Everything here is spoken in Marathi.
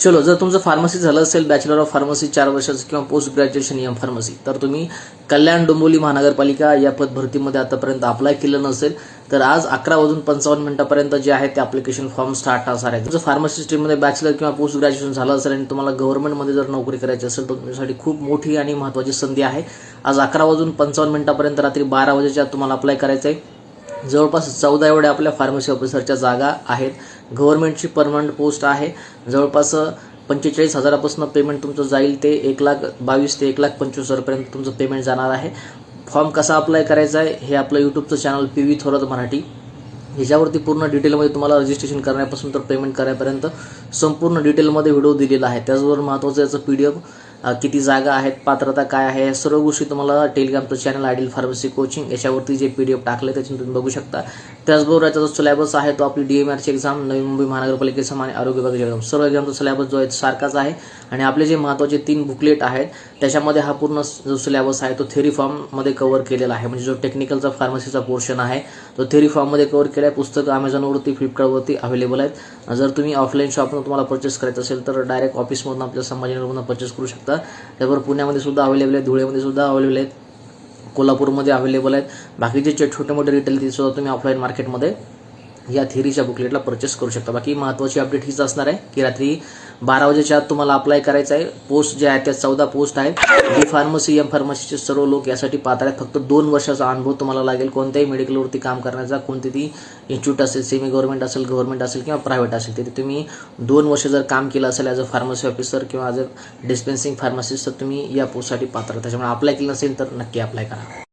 चलो, जर तुमचं फार्मसी झालं असेल, बॅचलर ऑफ फार्मसी 4 वर्षाचं किंवा पोस्ट ग्रॅज्युएशन एम फार्मसी, तर तुम्ही कल्याण डोंबिवली महानगरपालिका या पद भरतीमध्ये आतापर्यंत अप्लाय केलं नसेल तर आज 11:55 जे आहे ते ॲप्लिकेशन फॉर्म स्टार्ट असणार आहे. तुमचं फार्मसी स्ट्रीममध्ये बॅचलर किंवा पोस्ट ग्रॅज्युएशन झालं असेल आणि तुम्हाला गव्हर्नमेंटमध्ये जर नोकरी करायची असेल तर तुमच्यासाठी खूप मोठी आणि महत्त्वाची संधी आहे. आज 11:55 रात्री 12 वाजेच्या आत तुम्हाला अप्लाय करायचं आहे. जवळपास 14 एवढ्या आपल्या फार्मसी ऑफिसरच्या जागा आहेत. गव्हर्नमेंटची परमनंट पोस्ट आहे. जवळपास 45,000पासून पेमेंट तुमचं जाईल ते 1,22,000 ते 1,25,000पर्यंत तुमचं पेमेंट जाणार आहे. फॉर्म कसा अप्लाय करायचा आहे हे आपलं यूट्यूबचं चॅनल PV थोरात मराठी, ह्याच्यावरती पूर्ण डिटेलमध्ये तुम्हाला रजिस्ट्रेशन करण्यापासून तर पेमेंट करायपर्यंत संपूर्ण डिटेलमध्ये व्हिडिओ दिलेला आहे. त्याचबरोबर महत्त्वाचं याचं PDF, किती जागा आहेत, पात्रता काय आहे, या सर्व गोष्टी तुम्हाला टेलिग्रामचं चॅनल आयडियल फार्मसी कोचिंग याच्यावरती जे PDF टाकले त्यातून तुम्ही बघू शकता. त्याचबरोबर याचा जो सिलेबस आहे तो आपली DMRची एक्झाम, नवी मुंबई महानगरपालिकेचा आणि आरोग्य विभागाची एक्झाम, सर्व एक्झामचा सिलेबस जो आहे सारखाच आहे. आणि आपले जे महत्त्वाचे 3 बुकलेट आहेत त्याच्यामध्ये हा पूर्ण जो सिलेबस आहे तो थेरी फॉर्ममध्ये कव्हर केलेला आहे. म्हणजे जो टेक्निकलचा फार्मसीचा पोर्शन आहे तो थेरी फॉर्ममध्ये कव्हर केला आहे. पुस्तकं Amazonवरती, फ्लिपकार्टवरती अवेलेबल आहेत. जर तुम्ही ऑफलाईन शॉपमधून तुम्हाला परचेस करायचं असेल तर डायरेक्ट ऑफिसमधून आपल्या संभाजीनगरमधून परचेस करू शकता. त्याबरोबर पुण्यामध्ये सुद्धा अवेलेबल आहेत, धुळेमध्ये सुद्धा अवेलेबल आहेत, कोल्हापूरमध्ये अवेलेबल आहेत. बाकीचे जे छोटे मोठे रिटेल ते सुद्धा तुम्ही ऑफलाईन मार्केटमध्ये या थेरीच्या बुकलेटला परचेस करू शकता. बाकी महत्त्वाची अपडेट हीच असणार आहे की रात्री 12 वाजेच्या आत तुम्हाला अप्लाय करायचं आहे. पोस्ट जे आहेत त्या 14 पोस्ट आहेत. B फार्मसी, M फार्मसीचे सर्व लोक यासाठी पात्र आहेत. फक्त 2 वर्षाचा अनुभव तुम्हाला लागेल कोणत्याही मेडिकलवरती काम करण्याचा. कोणतीही इन्स्टिट्यूट असेल, सेमी गव्हर्नमेंट असेल, गव्हर्नमेंट असेल किंवा प्रायव्हेट असेल, तिथे तुम्ही 2 वर्ष जर काम केलं असेल ॲज अ फार्मसी ऑफिसर किंवा ॲज अ डिस्पेन्सिंग फार्मासिस्ट तर तुम्ही या पोस्टसाठी पात्र. त्याच्यामुळे अप्लाय केलं नसेल तर नक्की अप्लाय करा.